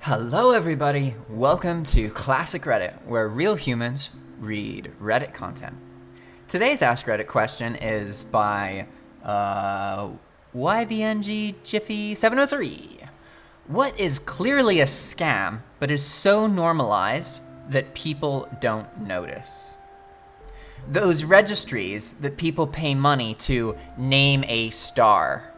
Hello everybody, welcome to Classic Reddit, where real humans read Reddit content. Today's Ask Reddit question is by YVNG Jiffy 703. What is clearly a scam, but is so normalized that people don't notice? Those registries that people pay money to name a star.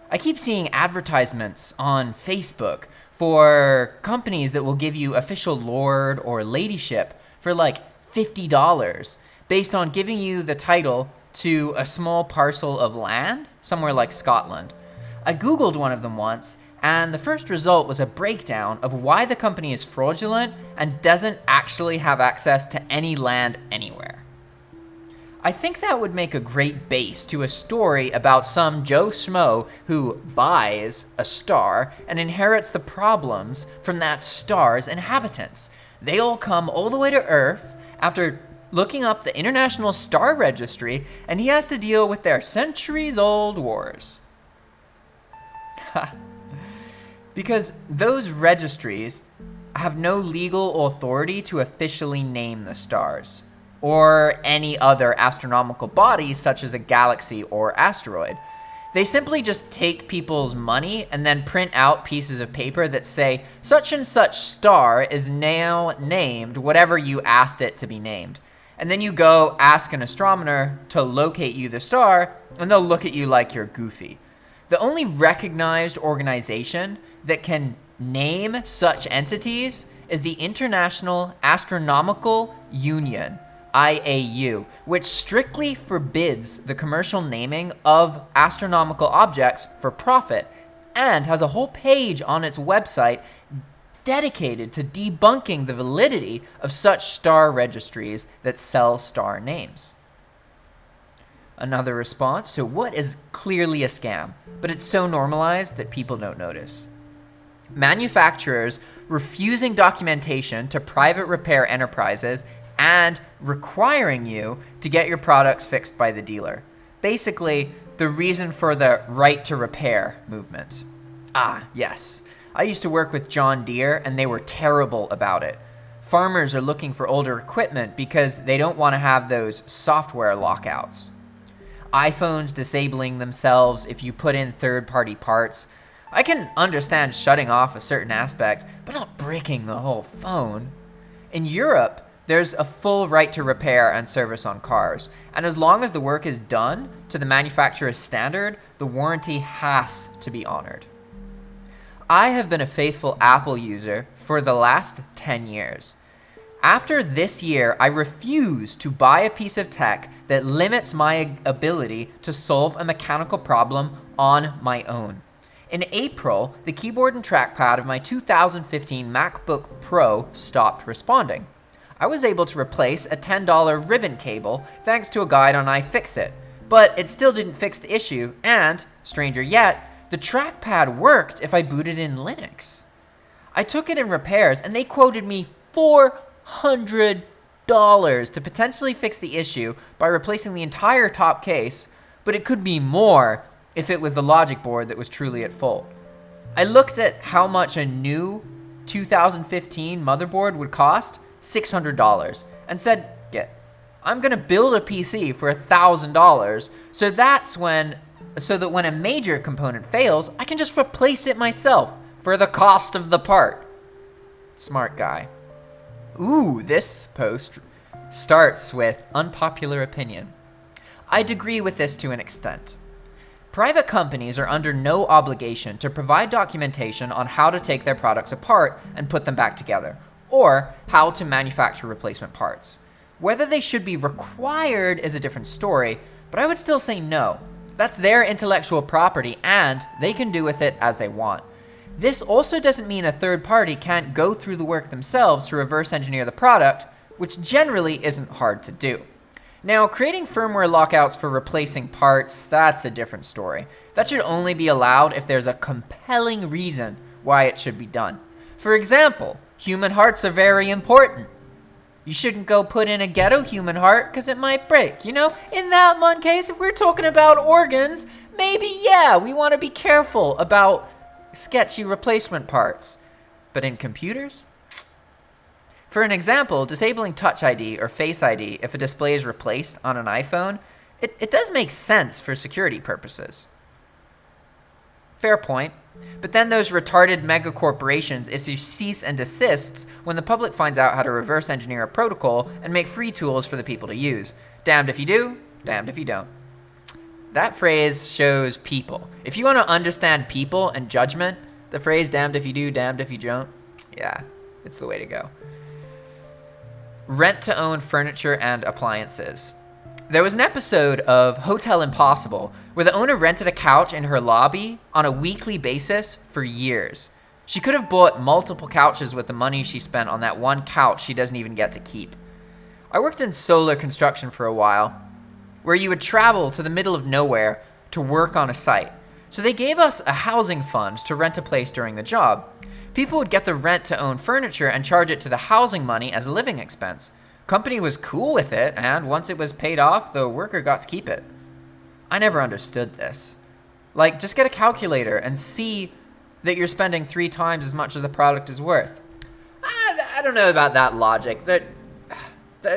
I keep seeing advertisements on Facebook for companies that will give you official lord or ladyship for like $50 based on giving you the title to a small parcel of land somewhere like Scotland. I Googled one of them once, and the first result was a breakdown of why the company is fraudulent and doesn't actually have access to any land anywhere. I think that would make a great base to a story about some Joe Schmo who buys a star and inherits the problems from that star's inhabitants. They all come all the way to Earth after looking up the International Star Registry, and he has to deal with their centuries-old wars. Because those registries have no legal authority to officially name the stars, or any other astronomical bodies such as a galaxy or asteroid. They simply just take people's money and then print out pieces of paper that say, such and such star is now named whatever you asked it to be named. And then you go ask an astronomer to locate you the star, and they'll look at you like you're goofy. The only recognized organization that can name such entities is the International Astronomical Union, IAU, which strictly forbids the commercial naming of astronomical objects for profit and has a whole page on its website dedicated to debunking the validity of such star registries that sell star names. Another response to what is clearly a scam, but it's so normalized that people don't notice. Manufacturers refusing documentation to private repair enterprises and requiring you to get your products fixed by the dealer. Basically, the reason for the right to repair movement. Yes. I used to work with John Deere, and they were terrible about it. Farmers are looking for older equipment because they don't want to have those software lockouts. iPhones disabling themselves if you put in third-party parts. I can understand shutting off a certain aspect, but not breaking the whole phone. In Europe, there's a full right to repair and service on cars, and as long as the work is done to the manufacturer's standard, the warranty has to be honored. I have been a faithful Apple user for the last 10 years. After this year, I refuse to buy a piece of tech that limits my ability to solve a mechanical problem on my own. In April, the keyboard and trackpad of my 2015 MacBook Pro stopped responding. I was able to replace a $10 ribbon cable thanks to a guide on iFixit, but it still didn't fix the issue, and, stranger yet, the trackpad worked if I booted in Linux. I took it in repairs, and they quoted me $400 to potentially fix the issue by replacing the entire top case, but it could be more if it was the logic board that was truly at fault. I looked at how much a new 2015 motherboard would cost, $600, and said, I'm gonna build a PC for $1,000 so that when a major component fails, I can just replace it myself for the cost of the part. Smart guy. This post starts with unpopular opinion. I'd agree with this to an extent. Private companies are under no obligation to provide documentation on how to take their products apart and put them back together, or how to manufacture replacement parts. Whether they should be required is a different story, but I would still say no. That's their intellectual property, and they can do with it as they want. This also doesn't mean a third party can't go through the work themselves to reverse engineer the product, which generally isn't hard to do. Now, creating firmware lockouts for replacing parts, that's a different story. That should only be allowed if there's a compelling reason why it should be done. For example, human hearts are very important. You shouldn't go put in a ghetto human heart because it might break. In that one case, if we're talking about organs, maybe, we want to be careful about sketchy replacement parts. But in computers? For an example, disabling Touch ID or Face ID if a display is replaced on an iPhone, it does make sense for security purposes. Fair point. But then those retarded mega corporations issue cease and desists when the public finds out how to reverse engineer a protocol and make free tools for the people to use. Damned if you do, damned if you don't. That phrase shows people. If you want to understand people and judgment, the phrase damned if you do, damned if you don't, yeah, it's the way to go. Rent to own furniture and appliances. There was an episode of Hotel Impossible where the owner rented a couch in her lobby on a weekly basis for years. She could have bought multiple couches with the money she spent on that one couch she doesn't even get to keep. I worked in solar construction for a while, where you would travel to the middle of nowhere to work on a site. So they gave us a housing fund to rent a place during the job. People would get the rent to own furniture and charge it to the housing money as a living expense. Company was cool with it, and once it was paid off, the worker got to keep it. I never understood this. Like, just get a calculator and see that you're spending 3 times as much as the product is worth. I don't know about that logic.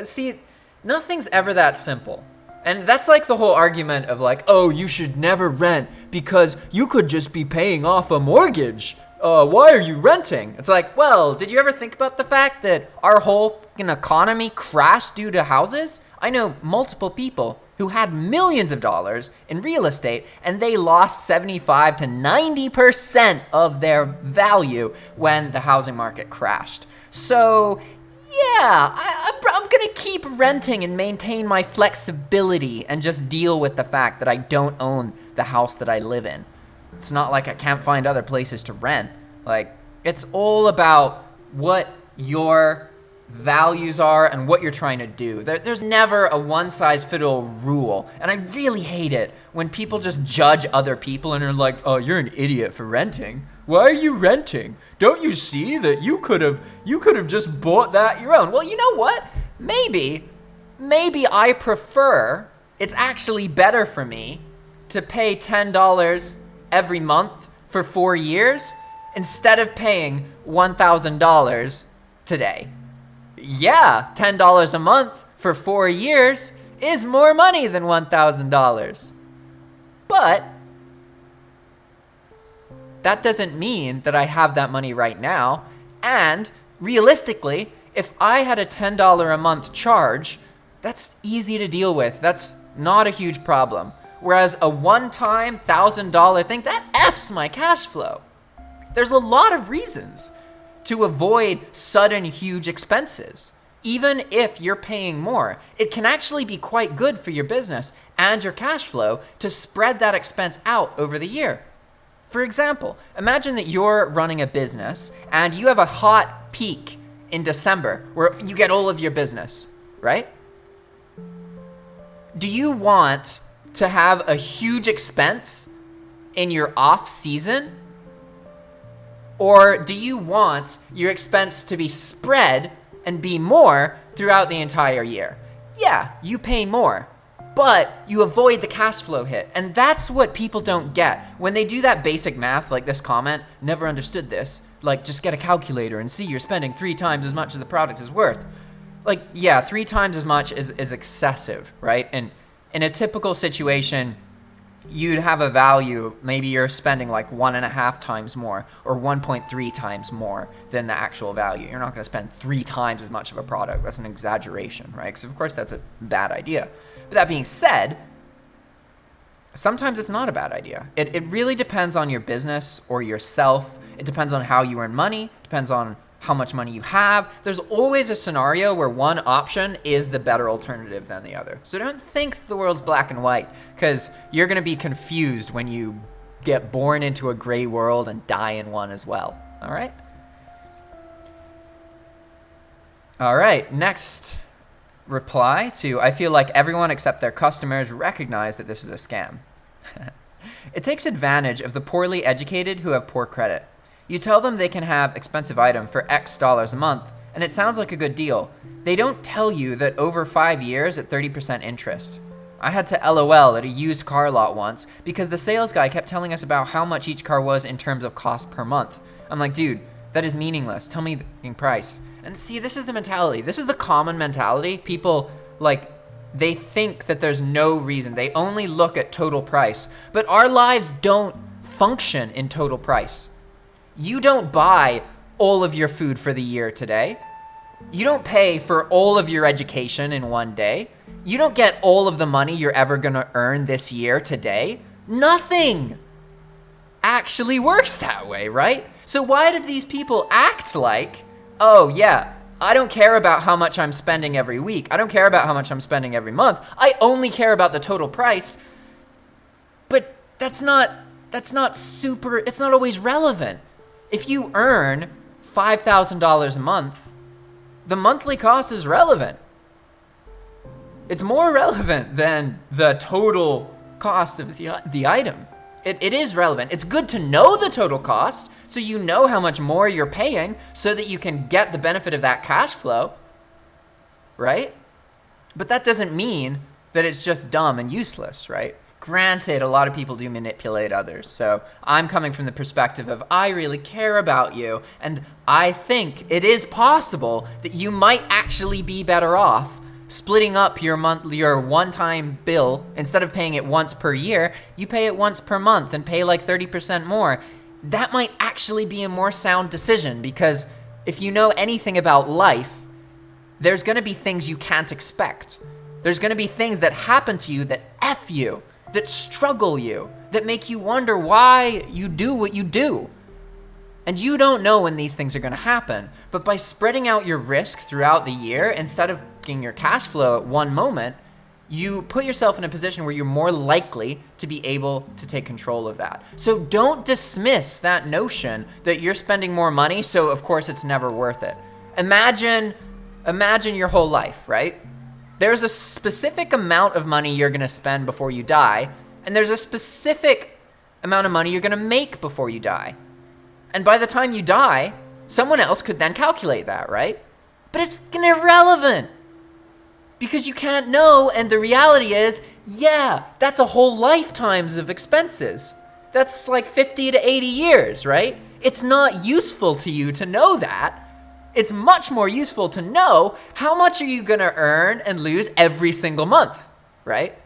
See, nothing's ever that simple. And that's like the whole argument of like, oh, you should never rent because you could just be paying off a mortgage. Why are you renting? It's like, well, did you ever think about the fact that our whole economy crashed due to houses? I know multiple people who had millions of dollars in real estate and they lost 75 to 90% of their value when the housing market crashed. So yeah, I'm gonna keep renting and maintain my flexibility and just deal with the fact that I don't own the house that I live in. It's not like I can't find other places to rent. Like, it's all about what your values are and what you're trying to do. There's never a one-size-fits-all rule. And I really hate it when people just judge other people and are like, oh, you're an idiot for renting. Why are you renting? Don't you see that you could have just bought that your own? Well, you know what? Maybe I prefer, it's actually better for me to pay $10 every month for 4 years instead of paying $1,000 today. Yeah, $10 a month for 4 years is more money than $1,000. But that doesn't mean that I have that money right now. And realistically, if I had a $10 a month charge, that's easy to deal with. That's not a huge problem. Whereas a one-time $1,000 thing, that F's my cash flow. There's a lot of reasons to avoid sudden huge expenses. Even if you're paying more, it can actually be quite good for your business and your cash flow to spread that expense out over the year. For example, imagine that you're running a business and you have a hot peak in December where you get all of your business, right? Do you want to have a huge expense in your off season? Or do you want your expense to be spread and be more throughout the entire year? Yeah, you pay more, but you avoid the cash flow hit. And that's what people don't get. When they do that basic math, like this comment, never understood this, like just get a calculator and see you're spending 3 times as much as the product is worth. Like, yeah, 3 times as much is excessive, right? And in a typical situation, you'd have a value, maybe you're spending like 1.5 times more or 1.3 times more than the actual value. You're not gonna spend 3 times as much of a product. That's an exaggeration, right? Because of course that's a bad idea. But that being said, sometimes it's not a bad idea. It really depends on your business or yourself. It depends on how you earn money, depends on how much money you have. There's always a scenario where one option is the better alternative than the other. So don't think the world's black and white, because you're gonna be confused when you get born into a gray world and die in one as well, all right? All right, next reply to, I feel like everyone except their customers recognize that this is a scam. It takes advantage of the poorly educated who have poor credit. You tell them they can have expensive item for X dollars a month, and it sounds like a good deal. They don't tell you that over 5 years at 30% interest. I had to LOL at a used car lot once because the sales guy kept telling us about how much each car was in terms of cost per month. I'm like, dude, that is meaningless. Tell me the price. And see, this is the mentality. This is the common mentality. People, like, they think that there's no reason. They only look at total price. But our lives don't function in total price. You don't buy all of your food for the year today. You don't pay for all of your education in one day. You don't get all of the money you're ever gonna earn this year today. Nothing actually works that way, right? So why did these people act like, oh yeah, I don't care about how much I'm spending every week. I don't care about how much I'm spending every month. I only care about the total price. But it's not always relevant. If you earn $5,000 a month, the monthly cost is relevant. It's more relevant than the total cost of the item. It is relevant. It's good to know the total cost so you know how much more you're paying so that you can get the benefit of that cash flow, right? But that doesn't mean that it's just dumb and useless, right? Granted, a lot of people do manipulate others. So I'm coming from the perspective of I really care about you, and I think it is possible that you might actually be better off splitting up your one-time bill. Instead of paying it once per year, you pay it once per month and pay like 30% more. That might actually be a more sound decision, because if you know anything about life, there's gonna be things you can't expect. There's gonna be things that happen to you that F you, that struggle you, that make you wonder why you do what you do. And you don't know when these things are gonna happen, but by spreading out your risk throughout the year, instead of getting your cash flow at one moment, you put yourself in a position where you're more likely to be able to take control of that. So don't dismiss that notion that you're spending more money, so of course it's never worth it. Imagine your whole life, right? There's a specific amount of money you're gonna spend before you die, and there's a specific amount of money you're gonna make before you die. And by the time you die, someone else could then calculate that, right? But it's irrelevant because you can't know, and the reality is, yeah, that's a whole lifetimes of expenses. That's like 50 to 80 years, right? It's not useful to you to know that. It's much more useful to know how much are you gonna earn and lose every single month, right?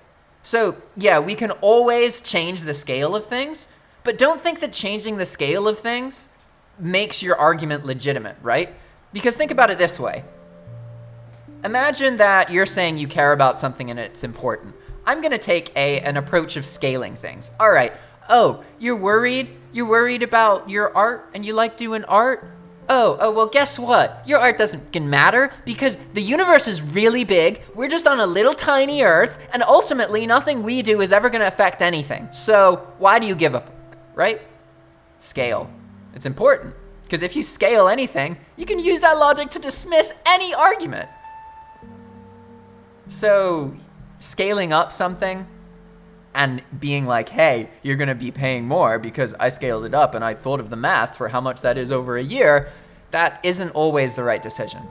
So yeah, we can always change the scale of things, but don't think that changing the scale of things makes your argument legitimate, right? Because think about it this way. Imagine that you're saying you care about something and it's important. I'm gonna take an approach of scaling things. All right, oh, you're worried about your art and you like doing art? Oh, well, guess what? Your art doesn't matter because the universe is really big. We're just on a little tiny Earth, and ultimately nothing we do is ever gonna affect anything. So why do you give a fuck, right? Scale. It's important, because if you scale anything, you can use that logic to dismiss any argument. So scaling up something and being like, hey, you're gonna be paying more because I scaled it up and I thought of the math for how much that is over a year, that isn't always the right decision.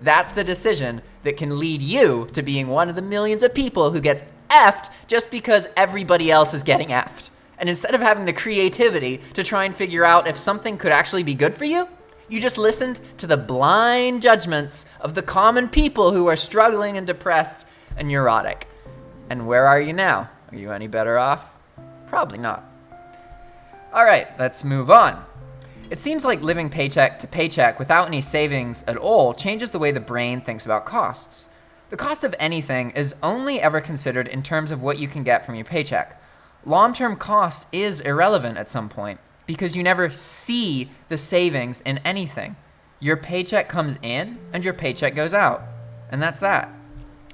That's the decision that can lead you to being one of the millions of people who gets effed just because everybody else is getting effed. And instead of having the creativity to try and figure out if something could actually be good for you, you just listened to the blind judgments of the common people who are struggling and depressed and neurotic. And where are you now? Are you any better off? Probably not. All right, let's move on. It seems like living paycheck to paycheck without any savings at all changes the way the brain thinks about costs. The cost of anything is only ever considered in terms of what you can get from your paycheck. Long-term cost is irrelevant at some point because you never see the savings in anything. Your paycheck comes in and your paycheck goes out, and that's that.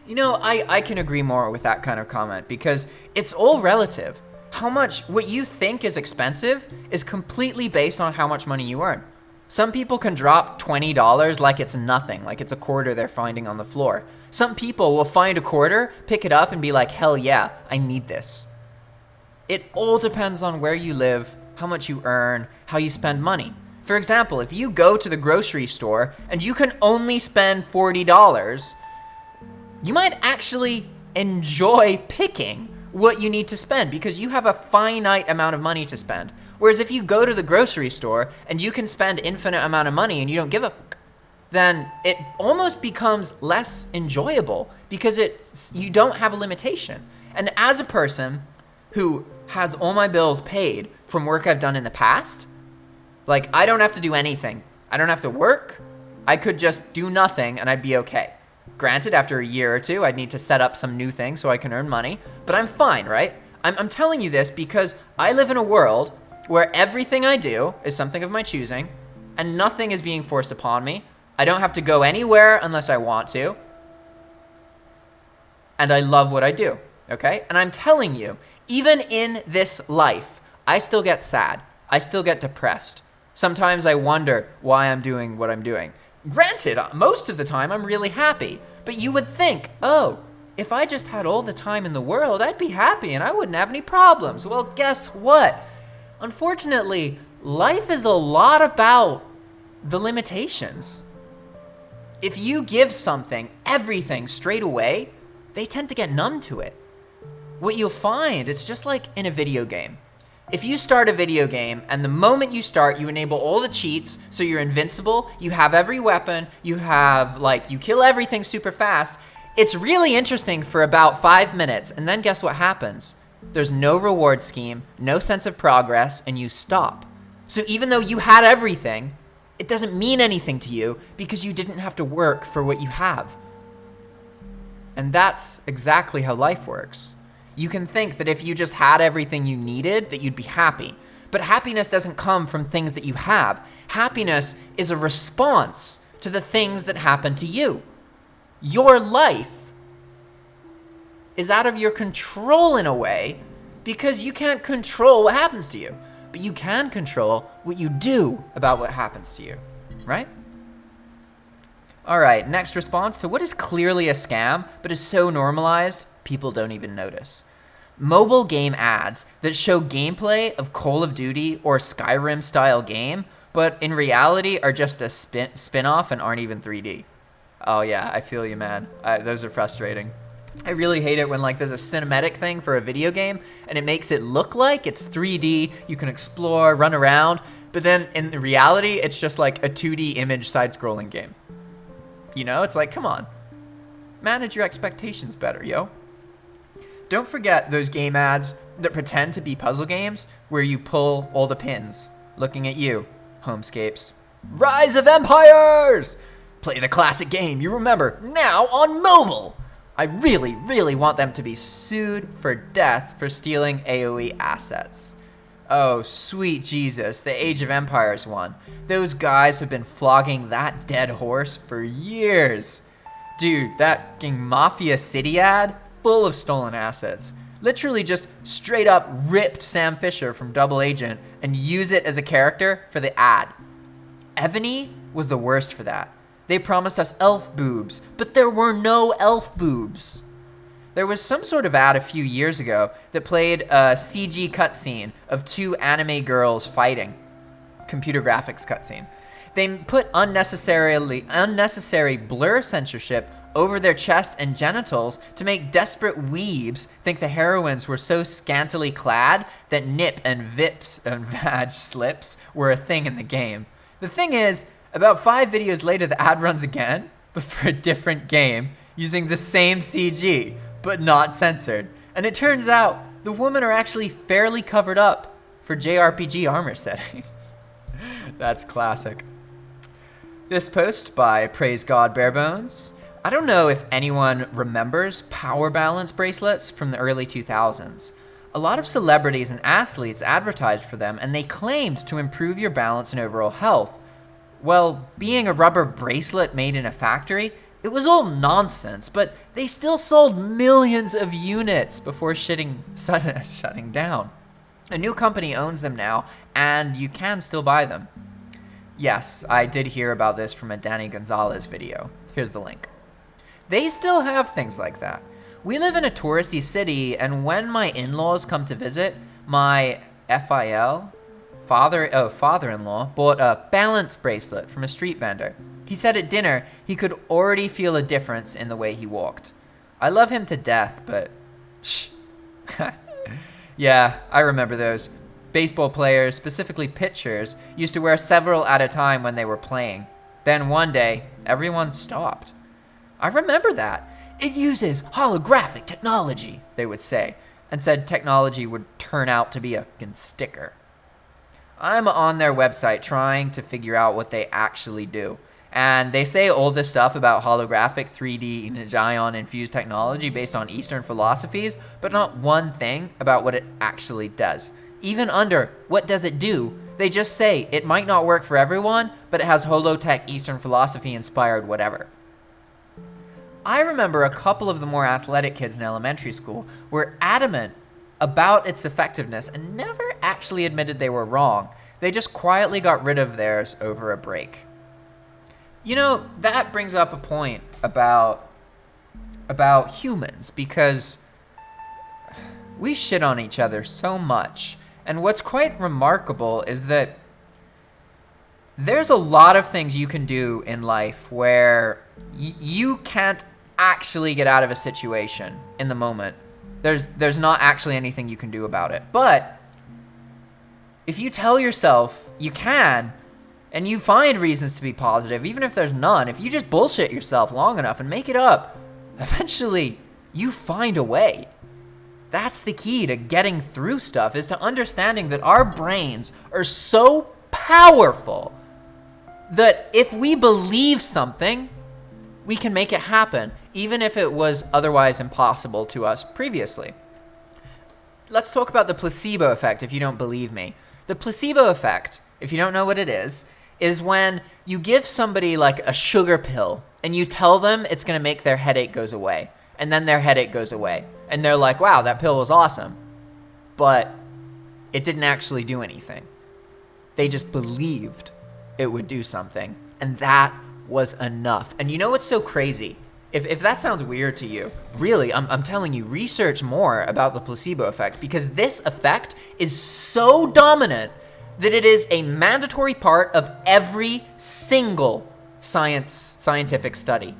You know, I can agree more with that kind of comment because it's all relative. How much, what you think is expensive is completely based on how much money you earn. Some people can drop $20 like it's nothing, like it's a quarter they're finding on the floor. Some people will find a quarter, pick it up and be like, hell yeah, I need this. It all depends on where you live, how much you earn, how you spend money. For example, if you go to the grocery store and you can only spend $40, you might actually enjoy picking what you need to spend because you have a finite amount of money to spend. Whereas if you go to the grocery store and you can spend infinite amount of money and you don't give a then it almost becomes less enjoyable because you don't have a limitation. And as a person who has all my bills paid from work I've done in the past, like I don't have to do anything. I don't have to work. I could just do nothing and I'd be okay. Granted, after a year or two, I'd need to set up some new things so I can earn money, but I'm fine, right? I'm telling you this because I live in a world where everything I do is something of my choosing and nothing is being forced upon me. I don't have to go anywhere unless I want to. And I love what I do, okay? And I'm telling you, even in this life, I still get sad. I still get depressed. Sometimes I wonder why I'm doing what I'm doing. Granted, most of the time I'm really happy, but you would think, oh, if I just had all the time in the world, I'd be happy and I wouldn't have any problems. Well, guess what? Unfortunately, life is a lot about the limitations. If you give something everything straight away, they tend to get numb to it. What you'll find, it's just like in a video game. If you start a video game and the moment you start, you enable all the cheats, so you're invincible, you have every weapon, you kill everything super fast, it's really interesting for about 5 minutes, and then guess what happens? There's no reward scheme, no sense of progress, and you stop. So even though you had everything, it doesn't mean anything to you because you didn't have to work for what you have. And that's exactly how life works. You can think that if you just had everything you needed, that you'd be happy. But happiness doesn't come from things that you have. Happiness is a response to the things that happen to you. Your life is out of your control in a way because you can't control what happens to you. But you can control what you do about what happens to you, right? All right, next response. So what is clearly a scam, but is so normalized, people don't even notice? Mobile game ads that show gameplay of Call of Duty or Skyrim style game, but in reality are just a spin-off and aren't even 3D. Oh yeah, I feel you, man. Those are frustrating. I really hate it when there's a cinematic thing for a video game and it makes it look like it's 3D, you can explore, run around, but then in reality, it's just like a 2D image side-scrolling game. You know, it's like, come on. Manage your expectations better, yo. Don't forget those game ads that pretend to be puzzle games where you pull all the pins. Looking at you, Homescapes. Rise of Empires! Play the classic game you remember now on mobile! I really, really want them to be sued for death for stealing AoE assets. Oh, sweet Jesus, the Age of Empires one. Those guys have been flogging that dead horse for years. Dude, that Mafia City ad, full of stolen assets. Literally just straight up ripped Sam Fisher from Double Agent and used it as a character for the ad. Ebony was the worst for that. They promised us elf boobs, but there were no elf boobs. There was some sort of ad a few years ago that played a CG cutscene of two anime girls fighting. Computer graphics cutscene. They put unnecessary blur censorship over their chest and genitals to make desperate weebs think the heroines were so scantily clad that nip and vips and vag slips were a thing in the game. The thing is, about 5 videos later, the ad runs again, but for a different game, using the same CG, but not censored. And it turns out the women are actually fairly covered up for JRPG armor settings. That's classic. This post by Praise God Barebones. I don't know if anyone remembers power balance bracelets from the early 2000s. A lot of celebrities and athletes advertised for them, and they claimed to improve your balance and overall health. Well, being a rubber bracelet made in a factory, it was all nonsense, but they still sold millions of units before shutting down. A new company owns them now, and you can still buy them. Yes, I did hear about this from a Danny Gonzalez video. Here's the link. They still have things like that. We live in a touristy city, and when my in-laws come to visit, my father-in-law bought a balance bracelet from a street vendor. He said at dinner he could already feel a difference in the way he walked. I love him to death, but shh. Yeah, I remember those. baseball players, specifically pitchers, used to wear several at a time when they were playing. Then one day, everyone stopped. I remember that. It uses holographic technology, they would say, and said technology would turn out to be a sticker. I'm on their website trying to figure out what they actually do. And they say all this stuff about holographic 3D Gion-infused technology based on Eastern philosophies, but not one thing about what it actually does. Even under what does it do, they just say it might not work for everyone, but it has holotech Eastern philosophy inspired whatever. I remember a couple of the more athletic kids in elementary school were adamant about its effectiveness and never actually admitted they were wrong. They just quietly got rid of theirs over a break. You know, that brings up a point about humans, because we shit on each other so much. And what's quite remarkable is that there's a lot of things you can do in life where you can't actually get out of a situation in the moment. There's not actually anything you can do about it. But if you tell yourself you can, and you find reasons to be positive, even if there's none, if you just bullshit yourself long enough and make it up, eventually you find a way. That's the key to getting through stuff, is to understanding that our brains are so powerful that if we believe something, we can make it happen, even if it was otherwise impossible to us previously. Let's talk about the placebo effect, if you don't believe me. The placebo effect, if you don't know what it is when you give somebody like a sugar pill and you tell them it's going to make their headache goes away, and then their headache goes away, and they're like, wow, that pill was awesome, but it didn't actually do anything. They just believed it would do something, and that was enough. And you know what's so crazy? If that sounds weird to you, really, I'm telling you, research more about the placebo effect, because this effect is so dominant that it is a mandatory part of every single scientific study.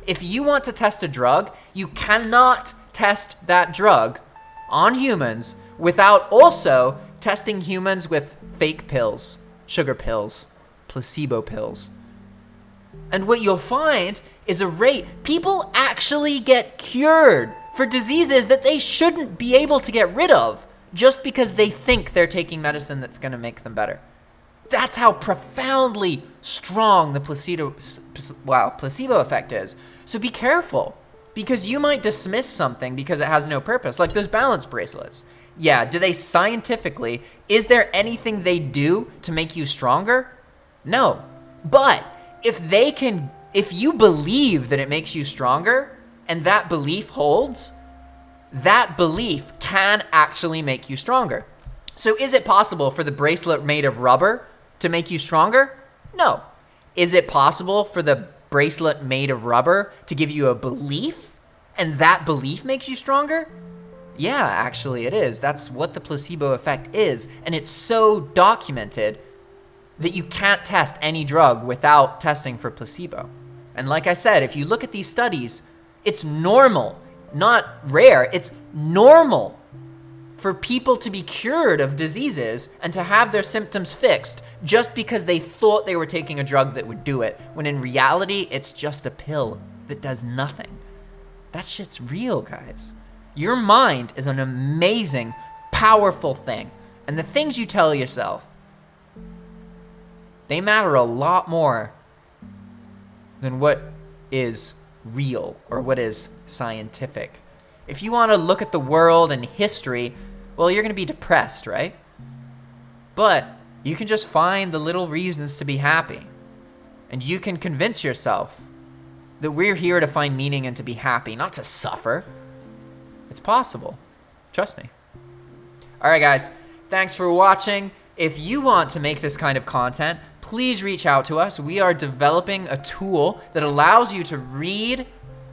If you want to test a drug, you cannot test that drug on humans without also testing humans with fake pills, sugar pills, placebo pills. And what you'll find is a rate. People actually get cured for diseases that they shouldn't be able to get rid of just because they think they're taking medicine that's going to make them better. That's how profoundly strong the placebo effect is. So be careful, because you might dismiss something because it has no purpose, like those balance bracelets. Yeah, do they scientifically, is there anything they do to make you stronger? No. But if you believe that it makes you stronger and that belief holds, that belief can actually make you stronger. So is it possible for the bracelet made of rubber to make you stronger? No. Is it possible for the bracelet made of rubber to give you a belief and that belief makes you stronger? Yeah, actually it is. That's what the placebo effect is. And it's so documented that you can't test any drug without testing for placebo. And like I said, if you look at these studies, it's normal, not rare, it's normal for people to be cured of diseases and to have their symptoms fixed just because they thought they were taking a drug that would do it, when in reality, it's just a pill that does nothing. That shit's real, guys. Your mind is an amazing, powerful thing. And the things you tell yourself, they matter a lot more than what is real or what is scientific. If you want to look at the world and history, well, you're going to be depressed, right? But you can just find the little reasons to be happy. And you can convince yourself that we're here to find meaning and to be happy, not to suffer. It's possible. Trust me. All right, guys. Thanks for watching. If you want to make this kind of content, please reach out to us. We are developing a tool that allows you to read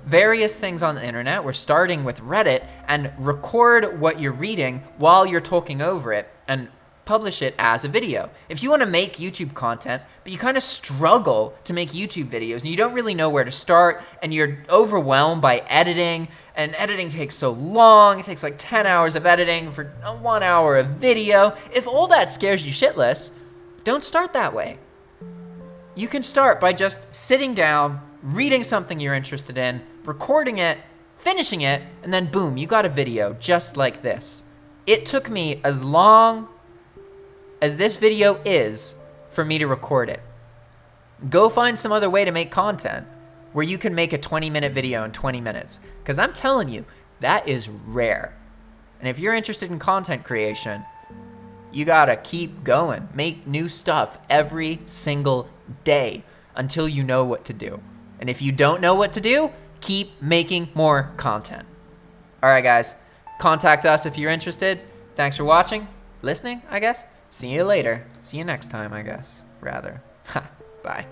various things on the internet. We're starting with Reddit, and record what you're reading while you're talking over it. And publish it as a video. If you want to make YouTube content, but you kind of struggle to make YouTube videos and you don't really know where to start and you're overwhelmed by editing, and editing takes so long, it takes like 10 hours of editing for 1 hour of video. If all that scares you shitless, don't start that way. You can start by just sitting down, reading something you're interested in, recording it, finishing it, and then boom, you got a video just like this. It took me as long as this video is for me to record it. Go find some other way to make content where you can make a 20-minute video in 20 minutes. Because I'm telling you, that is rare. And if you're interested in content creation, you gotta keep going. Make new stuff every single day until you know what to do. And if you don't know what to do, keep making more content. All right, guys, contact us if you're interested. Thanks for watching, listening, I guess. See you later. See you next time, I guess, rather. Bye.